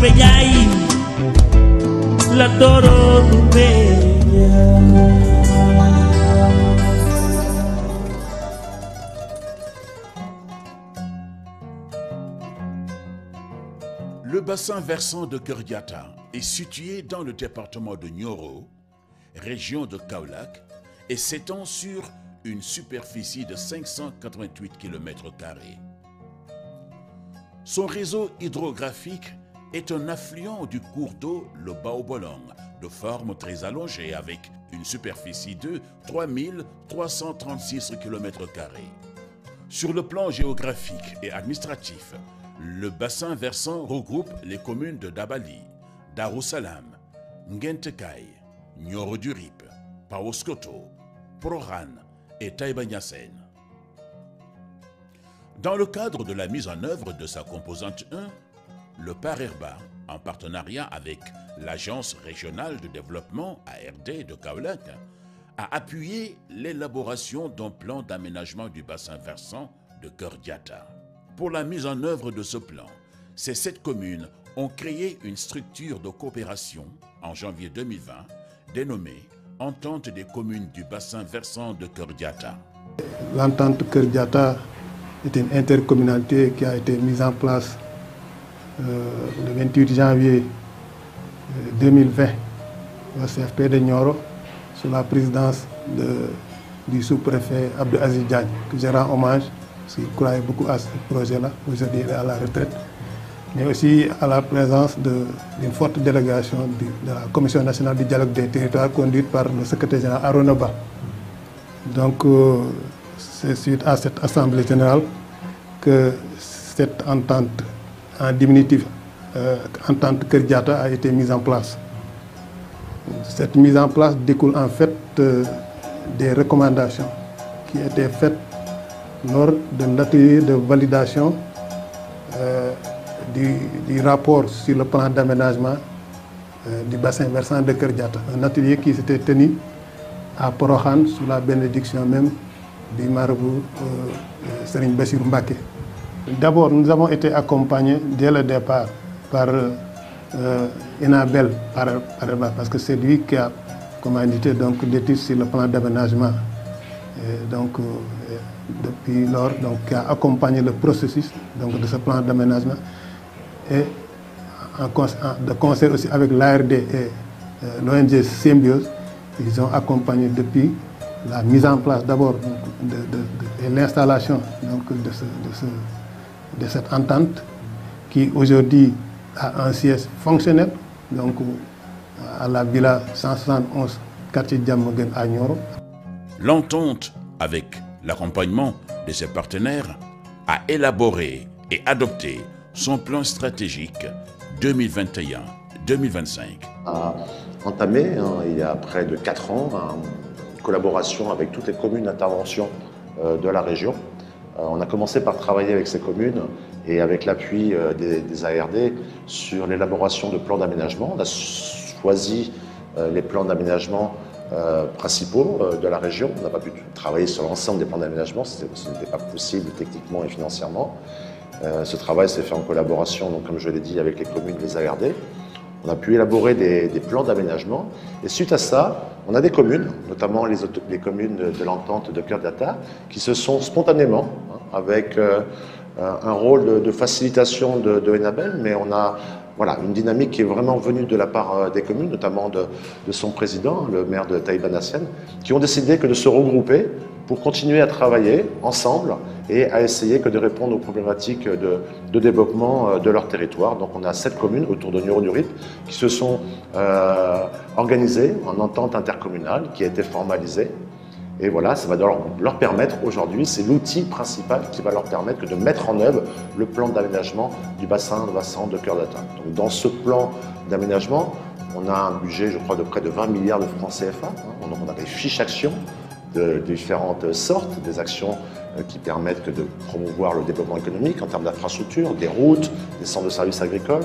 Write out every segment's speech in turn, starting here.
Benyai, la Doro Le bassin versant de Keur-Diatta est situé dans le département de Nioro, région de Kaolack, et s'étend sur une superficie de 588 km². Son réseau hydrographique est un affluent du cours d'eau le Baobolong, de forme très allongée avec une superficie de 3336 km². Sur le plan géographique et administratif, le bassin versant regroupe les communes de Dabali, Darussalam, Ngentekai, Nioro du Rip, Paoskoto, Proran et Taïba Niassène. Dans le cadre de la mise en œuvre de sa composante 1, le PARERBA, en partenariat avec l'Agence régionale de développement ARD de Kaolack, a appuyé l'élaboration d'un plan d'aménagement du bassin versant de Keur-Diatta. Pour la mise en œuvre de ce plan, ces 7 communes ont créé une structure de coopération en janvier 2020 dénommée Entente des communes du bassin versant de Keur-Diatta. L'entente Keur-Diatta est une intercommunalité qui a été mise en place le 28 janvier 2020 au CFP de Nioro sous la présidence du sous-préfet Abdou Aziz Diagne, que je rends hommage parce qu'il croyait beaucoup à ce projet-là. Aujourd'hui, il est à la retraite. Mais aussi à la présence d'une forte délégation de la Commission nationale du dialogue des territoires conduite par le secrétaire général Arona Ba. Donc, c'est suite à cette assemblée générale que cette entente, en diminutif, entente Keur-Diatta a été mise en place. Cette mise en place découle en fait des recommandations qui étaient faites lors de l'atelier de validation du rapport sur le plan d'aménagement du bassin versant de Keur-Diatta. Un atelier qui s'était tenu à Porokhane sous la bénédiction même du marabout Serigne Bassirou Mbacké. D'abord, nous avons été accompagnés dès le départ par Enabel, parce que c'est lui qui a commandité l'étude sur le plan d'aménagement. Depuis lors, qui a accompagné le processus de ce plan d'aménagement et de concert aussi avec l'ARD et l'ONG Symbiose, ils ont accompagné depuis la mise en place d'abord de l'installation de cette entente qui aujourd'hui a un siège fonctionnel à la villa 171 quartier Diamaguène à Nioro. L'entente, avec l'accompagnement de ses partenaires, a élaboré et adopté son plan stratégique 2021-2025. A entamé, il y a près de 4 ans, une collaboration avec toutes les communes d'intervention de la région. On a commencé par travailler avec ces communes et avec l'appui des ARD sur l'élaboration de plans d'aménagement. On a choisi les plans d'aménagement principaux de la région. On n'a pas pu travailler sur l'ensemble des plans d'aménagement, ce n'était pas possible techniquement et financièrement. Ce travail s'est fait en collaboration, donc, comme je l'ai dit, avec les communes et les ARD. On a pu élaborer des plans d'aménagement et suite à ça, on a des communes, notamment les communes de l'entente de Keur-Diatta, qui se sont spontanément, avec un rôle de facilitation de Enabel, mais on a une dynamique qui est vraiment venue de la part des communes, notamment de son président, le maire de Taïba Niassène, qui ont décidé de se regrouper pour continuer à travailler ensemble et à essayer de répondre aux problématiques de développement de leur territoire. Donc on a 7 communes autour de Nioro du Rip qui se sont organisées en entente intercommunale qui a été formalisée. Et voilà, ça va leur permettre aujourd'hui, c'est l'outil principal qui va leur permettre de mettre en œuvre le plan d'aménagement du bassin de Keur-Diatta. Donc dans ce plan d'aménagement, on a un budget, je crois, de près de 20 milliards de francs CFA. Donc on a des fiches actions de différentes sortes, des actions qui permettent de promouvoir le développement économique en termes d'infrastructures, des routes, des centres de services agricoles,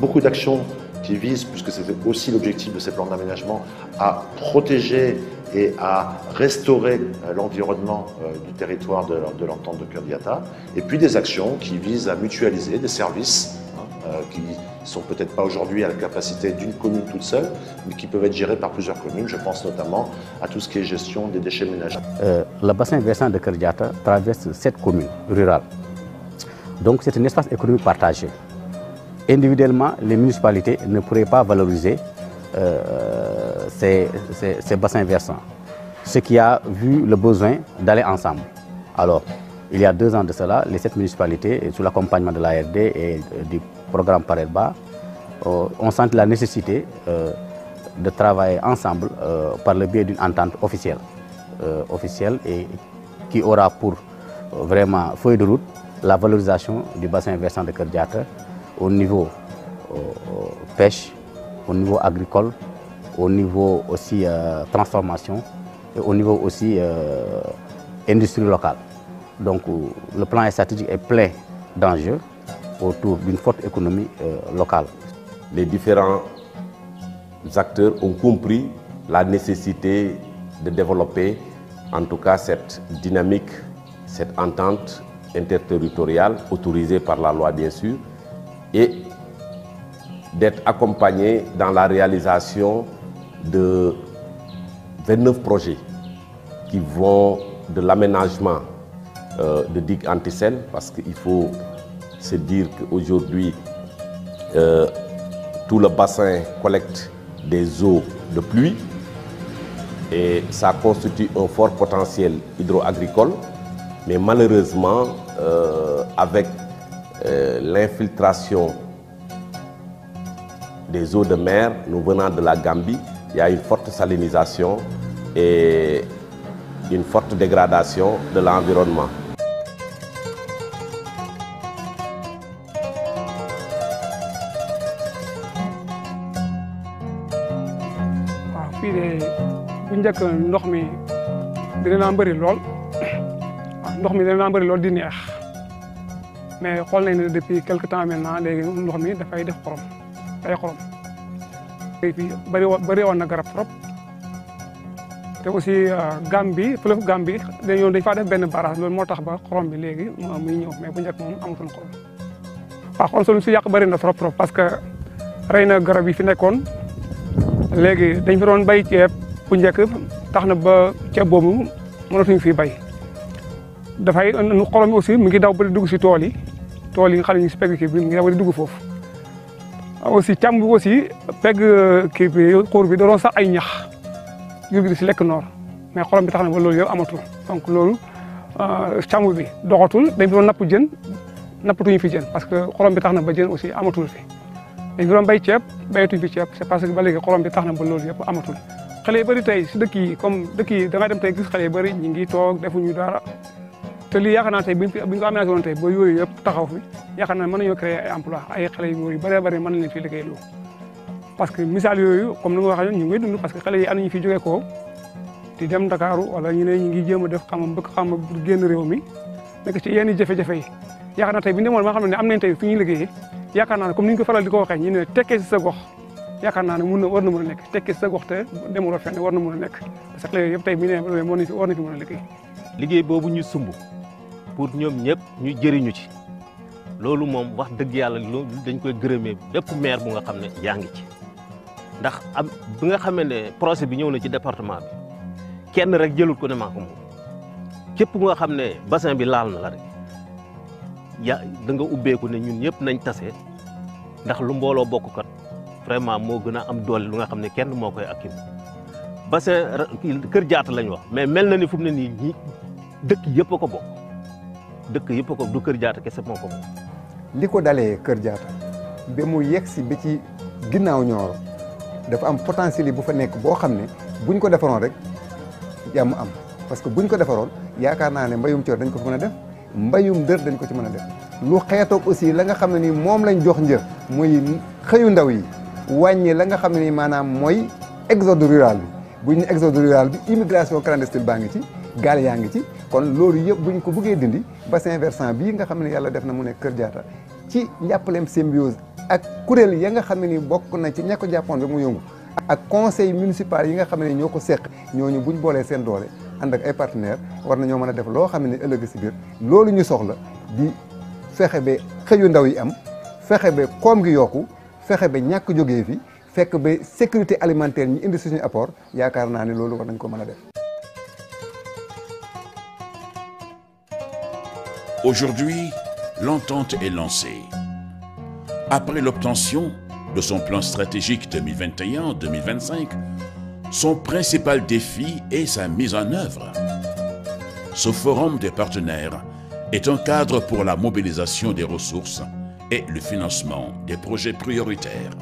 beaucoup d'actions qui visent, puisque c'était aussi l'objectif de ces plans d'aménagement, à protéger et à restaurer l'environnement du territoire de l'entente de Keur-Diatta, et puis des actions qui visent à mutualiser des services qui ne sont peut-être pas aujourd'hui à la capacité d'une commune toute seule, mais qui peuvent être gérées par plusieurs communes. Je pense notamment à tout ce qui est gestion des déchets ménagers. Le bassin versant de Keur Diatta traverse 7 communes rurales. Donc c'est un espace économique partagé. Individuellement, les municipalités ne pourraient pas valoriser ces bassins versants, ce qui a vu le besoin d'aller ensemble. Alors, il y a 2 ans de cela, les 7 municipalités, sous l'accompagnement de l'ARD et du programme Parelba, ont senti la nécessité de travailler ensemble par le biais d'une entente officielle, et qui aura pour vraiment feuille de route la valorisation du bassin versant de Keur Diatta au niveau pêche, au niveau agricole, au niveau aussi transformation et au niveau aussi industrie locale. Donc le plan stratégique est plein d'enjeux autour d'une forte économie locale. Les différents acteurs ont compris la nécessité de développer en tout cas cette dynamique, cette entente interterritoriale autorisée par la loi bien sûr, et d'être accompagnés dans la réalisation de 29 projets qui vont de l'aménagement de digues anti-sel, parce qu'il faut se dire qu'aujourd'hui, tout le bassin collecte des eaux de pluie et ça constitue un fort potentiel hydro-agricole, mais malheureusement, avec l'infiltration des eaux de mer nous venant de la Gambie, il y a une forte salinisation et une forte dégradation de l'environnement. fii de bu njëkk ndox mi dina bëri lool ndox mi dina bëri lool di neex mais xool nañ ne depuis quelque temps maintenant léegi ndox mi dafay def xorom day xorom fii bëri woon na garab trop te aussi Gambie fleuve Gambie dañ faa def benn barrage loolu moo tax ba xorom bi léegi muy ñëw mais bu njëkk moom amatoon xorom waaw xool solu si yàq bëri na trop parce que rey na garab yi fi nekkoon léegi dañ fi doon bay ceeb bu njëkk tax na ba ceeb boobu mënatuñu fi bay dafay xorom bi aussi mu ngi daw ba dugg si tool yi nga xam ne ñu si pegg kii bi mu ngi daw ba dugg foofu aussi càmm bi aussi pegg kii bi xóor bi da doon sax ay ñax jur gi di si lekk noor mais xorom bi tax na ba loolu yëpp amatul donc loolu càmm bi doxatul dañ fi doon napp jën nappatuñu fi jën parce que xorom bi tax na ba jën aussi amatul fi dañ fi doon bay ceeb bayatuñ fi ceeb c'est parce que ba léegi xorom bi tax na ba loolu yëpp amatul xale yu bëri tey si dëkk yi comme dëkk yi da ngay dem tey gis xale yu bëri ñi ngi toog defuñu dara te lii yaakaar naa tey buñ ko aménagé woon tey ba yooyu yëpp taxaw fi yaakaar naa mën nañoo créer ay emploi ay xale yu góor yu bëree bëri mën nañ leen fi liggéey loo parce que misaal yooyu comme ni nga waxee ñu ngi dund parce que xale yi am nañu fi jógee ko di dem Dakar wala ñu ne ñu ngi jéem a def bëgg xam génn réew mi nekk ci yenn jafe-jafe yi yaakaar naa tey bu ñu demoon ba nga xam ne am nañ tey fi ñuy liggéeyee yaakaar naa ne comme ni ñu ko faral di ko waxee ñu ne tekkee si sa gox yaakaar naa ne war na mën a nekk tekkee si sa gox te demuloo fenn war na mën a nekk parce que xale yooyu yëpp tey bu ñu nee war na fi mën a liggéey. liggéey boobu ñu sumb pour ñoom ñëpp ñu jëriñu ci loolu moom wax dëgg yàlla loolu dañ koy gërëmee bépp maire bu nga xam ne yaa ngi ci ndax am bi nga xamee ne projet bi ñëw na ci département bi kenn rek jëlul ko ne maa ko moom képp nga xam ne bassin bi laal na la rek da nga ubbeeku ne ñun ñëpp nañ tase ndax lu mbooloo bokk kat vraiment moo gën a am doole lu nga xam ne kenn moo koy akkim bassin Keur Diatta lañ wax mais mel na ni fu mu ne nii ñi dëkk yëpp a ko bokk dëkk yëpp a ko du Keur Diatta kese moo ko moom. li ko dalee Keur Diatta ba mu yegg si ba ci ginnaaw Nioro dafa am potentiel bu fa nekk boo xam ne buñ ko defaroon rek jàmm am parce que buñ ko defaroon yaakaar naa ne mbayum coor dañ ko fa mën a def mbayum dër dañ ko ci mën a def lu xeetoog aussi la nga xam ne ni moom lañ jox njër muy xëyu ndaw yi wàññi la nga xam ne ni maanaam mooy exode rural bi buñ ne exode rural bi immigration clandestine baa ngi ci gaal yaa ngi ci kon loolu yëpp buñ ko bëggee dindi bassin versant bii nga xam ne yàlla def na mu nekk Keur Diatta ci njàppaleem symbiose ak kuréel ya nga xam ne ni bokk na ci ña ko jàppoon ba mu yëngu ak conseil municipal yi nga xam ne ñoo ko seq ñooñu buñ boolee seen doole ànd ak ay partenaires war nañoo mën a def loo xam ne ëllëg si biir loolu ñu soxla di fexe ba xëyu ndaw yi am fexe ba koom gi yokku fexe ba ñàkk jógee fi fekk ba sécurité alimentaire ñu indi suñu apport yaakaar naa ne loolu war nañ ko mën a def. Aujourd'hui, l'entente est lancée. Après l'obtention de son plan stratégique 2021-2025, son principal défi est sa mise en œuvre. Ce forum des partenaires est un cadre pour la mobilisation des ressources et le financement des projets prioritaires.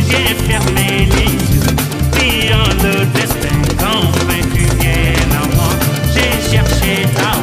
J'ai fermé les yeux, priant le destin, quand tu viens à moi, j'ai cherché ta